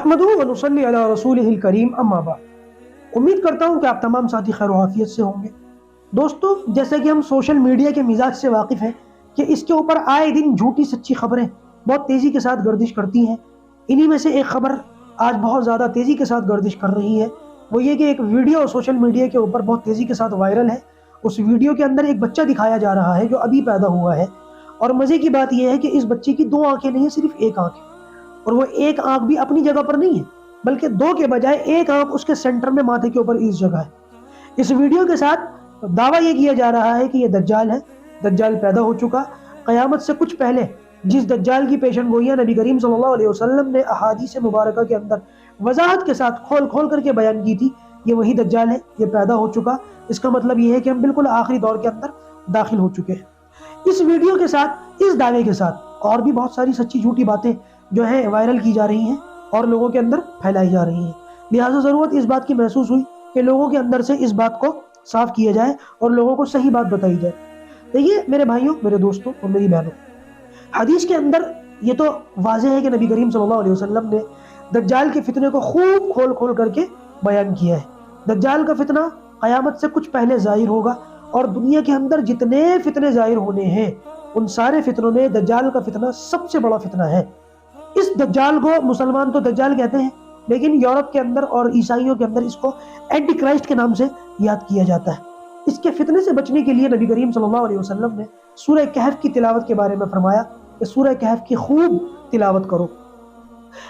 नहमदुहु व नुसल्ली अला रसूलिहिल करीम अम्मा बाद। उम्मीद करता हूँ कि आप तमाम साथी खैर व आफियत से होंगे। दोस्तों, जैसे कि हम सोशल मीडिया के मिजाज से वाकिफ़ हैं कि इसके ऊपर आए दिन झूठी सच्ची खबरें बहुत तेज़ी के साथ गर्दिश करती हैं। इन्हीं में से एक खबर आज बहुत ज़्यादा तेज़ी के साथ गर्दिश कर रही है। वो ये कि एक वीडियो सोशल मीडिया के ऊपर बहुत तेज़ी के साथ वायरल है। उस वीडियो के अंदर एक बच्चा दिखाया जा रहा है जो अभी पैदा हुआ है, और मज़े की बात यह है कि इस बच्चे की 2 आँखें नहीं है, सिर्फ एक आँख है। और वो एक आँख भी अपनी जगह पर नहीं है, बल्कि 2 के बजाय एक आँख उसके सेंटर में माथे के ऊपर इस जगह है। इस वीडियो के साथ दावा ये किया जा रहा है कि ये दज्जाल है, दज्जाल पैदा हो चुका। क़यामत से कुछ पहले जिस दज्जाल की पेशन गोइयाँ नबी करीम सल्लल्लाहु अलैहि वसल्लम ने अहादीस मुबारका के अंदर वजाहत के साथ खोल खोल करके बयान की थी, ये वही दज्जाल है, ये पैदा हो चुका। इसका मतलब ये है कि हम बिल्कुल आखिरी दौर के अंदर दाखिल हो चुके हैं। इस वीडियो के साथ, इस दावे के साथ और भी बहुत सारी सच्ची झूठी बातें जो है वायरल की जा रही हैं और लोगों के अंदर फैलाई जा रही हैं। लिहाजा ज़रूरत इस बात की महसूस हुई कि लोगों के अंदर से इस बात को साफ किया जाए और लोगों को सही बात बताई जाए। देखिए मेरे भाइयों, मेरे दोस्तों और मेरी बहनों, हदीस के अंदर ये तो वाज़ेह है कि नबी करीम सल्लल्लाहु अलैहि वसल्लम ने दज्जाल के फितने को खूब खोल खोल करके बयान किया है। दज्जाल का फितना क़यामत से कुछ पहले ज़ाहिर होगा, और दुनिया के अंदर जितने फितने ज़ाहिर होने हैं उन सारे फितनों में दज्जाल का फितना सबसे बड़ा फितना है। इस दज्जाल को मुसलमान तो दज्जाल कहते हैं, लेकिन यूरोप के अंदर और ईसाइयों के अंदर इसको एंटी क्राइस्ट के नाम से याद किया जाता है। इसके फितने से बचने के लिए नबी करीम सल्लल्लाहु अलैहि वसल्लम ने सूरह कहफ की तिलावत के बारे में फरमाया कि सूरह कहफ की खूब तिलावत करो।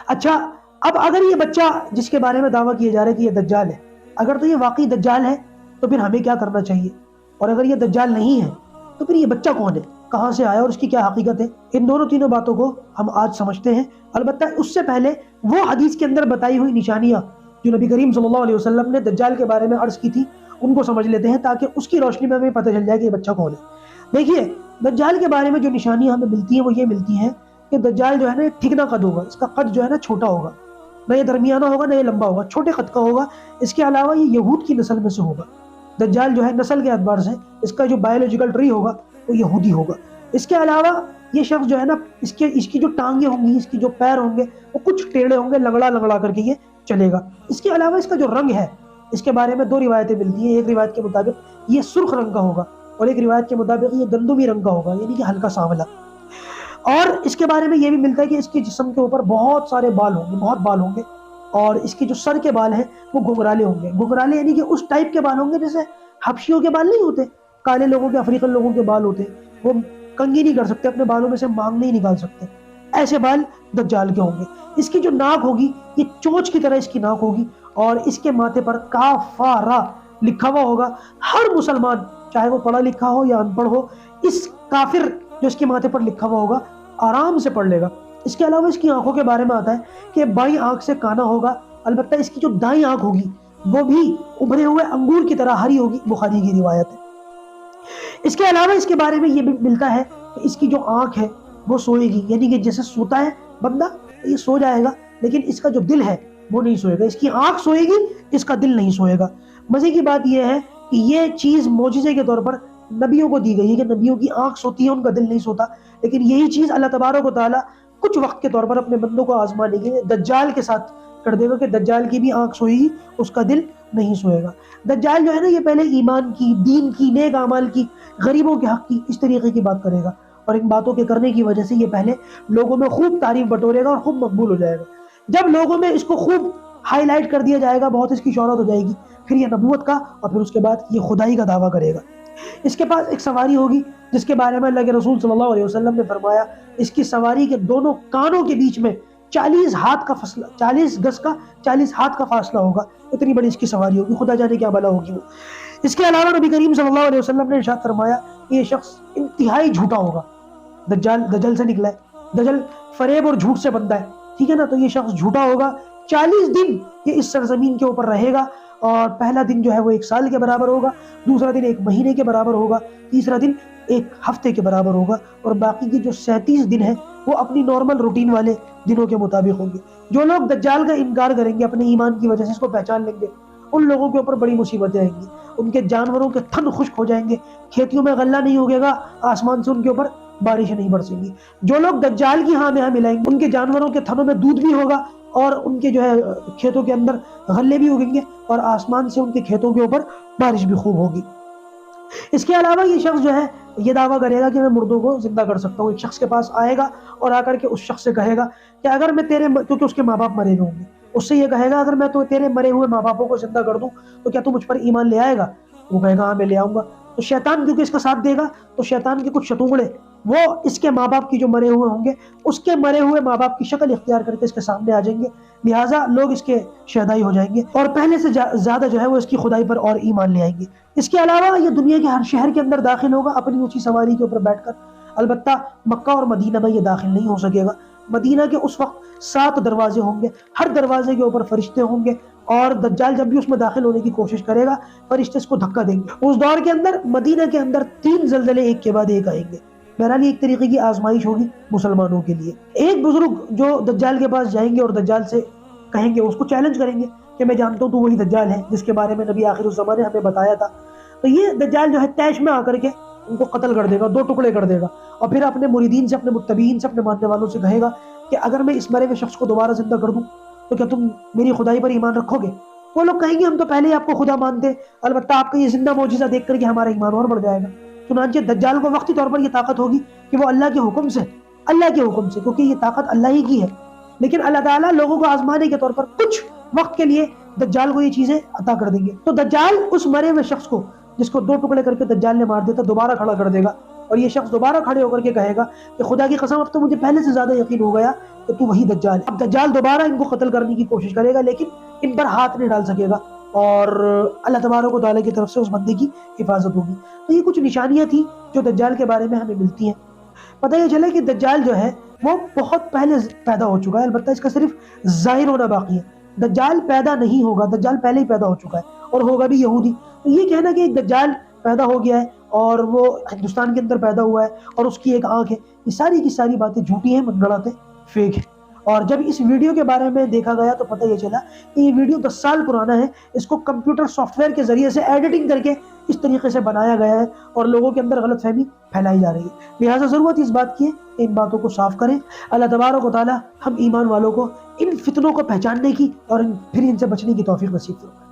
अच्छा, अब अगर ये बच्चा जिसके बारे में दावा किया जा रहा है कि ये दज्जाल है, अगर तो ये वाकई दज्जाल है तो फिर हमें क्या करना चाहिए? और अगर ये दज्जाल नहीं है तो फिर ये बच्चा कौन है, कहाँ से आया और उसकी क्या हकीकत है? इन दोनों तीनों बातों को हम आज समझते हैं। अलबत्ता उससे पहले वो हदीस के अंदर बताई हुई निशानियाँ जो नबी करीम सल्लल्लाहु अलैहि वसल्लम ने दज्जाल के बारे में अर्ज़ की थी, उनको समझ लेते हैं ताकि उसकी रोशनी में हमें पता चल जाए कि ये बच्चा कौन है। देखिए, दज्जाल के बारे में जो निशानियाँ हमें मिलती हैं वो ये मिलती हैं कि दज्जाल जो है ना ठिकना कद होगा, इसका कद जो है ना छोटा होगा, न ये दरमियाना होगा न ये लंबा होगा, छोटे कद का होगा। इसके अलावा ये यहूद की नस्ल में से होगा। दज्जाल जो है नस्ल के एतबार से इसका जो बायोलॉजिकल ट्री होगा वो यहूदी होगा। इसके अलावा ये शख्स जो है ना, इसकी जो टांगे होंगी, इसकी जो पैर होंगे वो कुछ टेढ़े होंगे, लंगड़ा लंगड़ा करके ये चलेगा। इसके अलावा इसका जो रंग है, इसके बारे में 2 रिवायतें मिलती हैं। एक रिवायत के मुताबिक ये सुर्ख रंग का होगा और एक रिवायत के मुताबिक ये गंदुमी रंग का होगा, यानी कि हल्का सांवला। और इसके बारे में ये भी मिलता है कि इसके जिस्म के ऊपर बहुत सारे बाल होंगे, बहुत बाल होंगे, और इसके जो सर के बाल हैं वो घुंघराले होंगे। घुंघराले यानी कि उस टाइप के बाल होंगे जैसे हबशियों के बाल नहीं होते, काले लोगों के, अफ्रीकन लोगों के बाल होते, वो कंघी नहीं कर सकते, अपने बालों में से मांग नहीं निकाल सकते, ऐसे बाल दज्जाल के होंगे। इसकी जो नाक होगी ये चोंच की तरह इसकी नाक होगी, और इसके माथे पर काफारा लिखा हुआ होगा। हर मुसलमान चाहे वो पढ़ा लिखा हो या अनपढ़ हो, इस काफिर जो इसके माथे पर लिखा हुआ होगा आराम से पढ़ लेगा। इसके अलावा इसकी आंखों के बारे में आता है कि बाईं आंख से काना होगा, अलबत्ता इसकी जो दाईं आंख होगी वो भी उभरे हुए अंगूर की तरह हरी होगी, बुखारी की रिवायत है। इसके अलावा इसके बारे में ये भी मिलता है कि इसकी जो आंख है वो सोएगी, यानी कि जैसे सोता है बंदा ये सो जाएगा, लेकिन इसका जो दिल है वो नहीं सोएगा। इसकी आंख सोएगी, इसका दिल नहीं सोएगा। मजे की बात यह है कि ये चीज मौजिज़े के तौर पर नबियों को दी गई है कि नबियों की आंख सोती है, उनका दिल नहीं सोता। लेकिन यही चीज अल्लाह तबारक व तआला कुछ वक्त के तौर पर अपने बंदों को आजमाने के लिए दज्जाल के साथ कर देगा कि दज्जाल की भी आंख सोएगी, उसका दिल नहीं सोएगा। दज्जाल जो है ना, ये पहले ईमान की, दीन की, नेक अमाल की, गरीबों के हक की, इस तरीके की बात करेगा, और इन बातों के करने की वजह से ये पहले लोगों में खूब तारीफ बटोरेगा और खूब मकबूल हो जाएगा। जब लोगों में इसको खूब हाईलाइट कर दिया जाएगा, बहुत इसकी शोहरत हो जाएगी, फिर ये नबूवत का और फिर उसके बाद ये खुदाई का दावा करेगा। इसके पास एक सवारी होगी जिसके बारे में अल्लाह के रसूल सल्लल्लाहु अलैहि वसल्लम ने फरमाया, इसकी सवारी के दोनों कानों के बीच में 40 हाथ का फासला, 40 गज का 40 हाथ का फासला होगा। इतनी बड़ी इसकी सवारी होगी, खुदा जाने क्या भला होगी वो। इसके अलावा नबी करीम सल्लल्लाहु अलैहि वसल्लम ने इरशाद फरमाया कि ये शख्स इंतहाई झूठा होगा। दज्जाल से निकला है, दज्जाल फरेब और झूठ से बनता है, ठीक है ना। तो ये शख्स झूठा होगा। 40 दिन ये इस सरजमीन के ऊपर रहेगा, और पहला दिन जो है वो 1 साल के बराबर होगा, दूसरा दिन 1 महीने के बराबर होगा, तीसरा दिन 1 हफ्ते के बराबर होगा, और बाकी की जो 37 दिन है वो अपनी नॉर्मल रूटीन वाले दिनों के मुताबिक होंगे। जो लोग दज्जाल का इनकार करेंगे, अपने ईमान की वजह से इसको पहचान लेंगे, उन लोगों के ऊपर बड़ी मुसीबतें आएंगी। उनके जानवरों के थन खुश्क हो जाएंगे, खेतियों में गल्ला नहीं उगेगा, आसमान से उनके ऊपर بارشیں نہیں برسیں گی۔ جو لوگ دجال کی ہاں میں ہاں ملائیں گے ان کے جانوروں کے تھنوں میں دودھ بھی ہوگا اور ان کے جو ہے کھیتوں کے اندر غلے بھی اگیں گے اور آسمان سے ان کے کھیتوں کے اوپر بارش بھی خوب ہوگی۔ اس کے علاوہ یہ شخص جو ہے یہ دعویٰ کرے گا کہ میں مردوں کو زندہ کر سکتا ہوں۔ ایک شخص کے پاس آئے گا اور آ کر کے اس شخص سے کہے گا کہ اگر میں کیونکہ اس کے ماں باپ مرے ہوئے ہوں گے، اس سے یہ کہے گا اگر میں تو تیرے مرے ہوئے ماں باپوں کو زندہ کر دوں تو کیا تو مجھ پر ایمان لے آئے گا؟ وہ کہے گا ہاں میں لے آؤں گا۔ تو شیطان کیونکہ اس کا ساتھ دے گا تو شیطان کے کچھ شتونگڑے وہ اس کے ماں باپ کی جو مرے ہوئے ہوں گے اس کے مرے ہوئے ماں باپ کی شکل اختیار کر کے اس کے سامنے آ جائیں گے، لہٰذا لوگ اس کے شہدائی ہو جائیں گے اور پہلے سے زیادہ جو ہے وہ اس کی خدائی پر اور ایمان لے آئیں گے۔ اس کے علاوہ یہ دنیا کے ہر شہر کے اندر داخل ہوگا اپنی اونچی سواری کے اوپر بیٹھ کر، البتہ مکہ اور مدینہ میں یہ داخل نہیں ہو سکے گا۔ مدینہ کے اس وقت 7 دروازے ہوں گے، ہر دروازے کے اوپر فرشتے ہوں گے اور دجال جب بھی اس میں داخل ہونے کی کوشش کرے گا فرشتے اس کو دھکا دیں گے۔ اس دور کے اندر مدینہ کے اندر 3 زلزلے ایک کے بعد ایک آئیں گے۔ بہرحال یہ ایک طریقے کی آزمائش ہوگی مسلمانوں کے لیے۔ ایک بزرگ جو دجال کے پاس جائیں گے اور دجال سے کہیں گے، اس کو چیلنج کریں گے کہ میں جانتا ہوں تو وہی دجال ہے جس کے بارے میں نبی آخر الزمان نے ہمیں بتایا تھا۔ تو یہ دجال جو ہے طیش میں آ کر کے ان کو قتل کر دے گا، 2 ٹکڑے کر دے گا اور پھر اپنے مریدین سے، اپنے متبعین سے، اپنے ماننے والوں سے کہے گا کہ اگر میں اس مرے ہوئے شخص کو دوبارہ زندہ کر دوں تو کیا تم میری خدائی پر ایمان رکھو گے؟ وہ لوگ کہیں گے ہم تو پہلے ہی آپ کو خدا مانتے، البتہ آپ کا یہ زندہ معجزہ دیکھ کر کے ہمارا ایمان اور بڑھ جائے گا۔ چنانچہ دجال کو وقتی طور پر یہ طاقت ہوگی کہ وہ اللہ کے حکم سے، کیونکہ یہ طاقت اللہ ہی کی ہے، لیکن اللہ تعالیٰ لوگوں کو آزمانے کے طور پر کچھ وقت کے لیے دجال کو یہ چیزیں عطا کر دیں گے۔ تو دجال اس مرے ہوئے شخص کو جس کو 2 ٹکڑے کر کے دجال نے مار دیتا دوبارہ کھڑا کر دے گا اور یہ شخص دوبارہ کھڑے ہو کر کے کہے گا کہ خدا کی قسم اب تو مجھے پہلے سے زیادہ یقین ہو گیا کہ تو وہی دجال ہے۔ اب دجال دوبارہ ان کو قتل کرنے کی کوشش کرے گا لیکن ان پر ہاتھ نہیں ڈال سکے گا اور اللہ تبارک و تعالیٰ کی طرف سے اس بندے کی حفاظت ہوگی۔ تو یہ کچھ نشانیاں تھیں جو دجال کے بارے میں ہمیں ملتی ہیں۔ پتہ یہ چلے کہ دجال جو ہے وہ بہت پہلے پیدا ہو چکا ہے، البتہ اس کا صرف ظاہر ہونا باقی ہے۔ دجال پیدا نہیں ہوگا، دجال پہلے ہی پیدا ہو چکا ہے اور ہوگا بھی یہودی۔ تو یہ کہنا کہ ایک دجال پیدا ہو گیا ہے اور وہ ہندوستان کے اندر پیدا ہوا ہے اور اس کی ایک آنکھ ہے، یہ ساری کی ساری باتیں جھوٹی ہیں، منگڑاتے فیک ہیں۔ اور جب اس ویڈیو کے بارے میں دیکھا گیا تو پتہ یہ چلا کہ یہ ویڈیو 10 سال پرانا ہے، اس کو کمپیوٹر سافٹ ویئر کے ذریعے سے ایڈیٹنگ کر کے اس طریقے سے بنایا گیا ہے اور لوگوں کے اندر غلط فہمی پھیلائی جا رہی ہے۔ لہٰذا ضرورت اس بات کی ہے کہ ان باتوں کو صاف کریں۔ اللہ تبارک و تعالیٰ ہم ایمان والوں کو ان فتنوں کو پہچاننے کی اور پھر ان سے بچنے کی توفیق نصیب فرمائے۔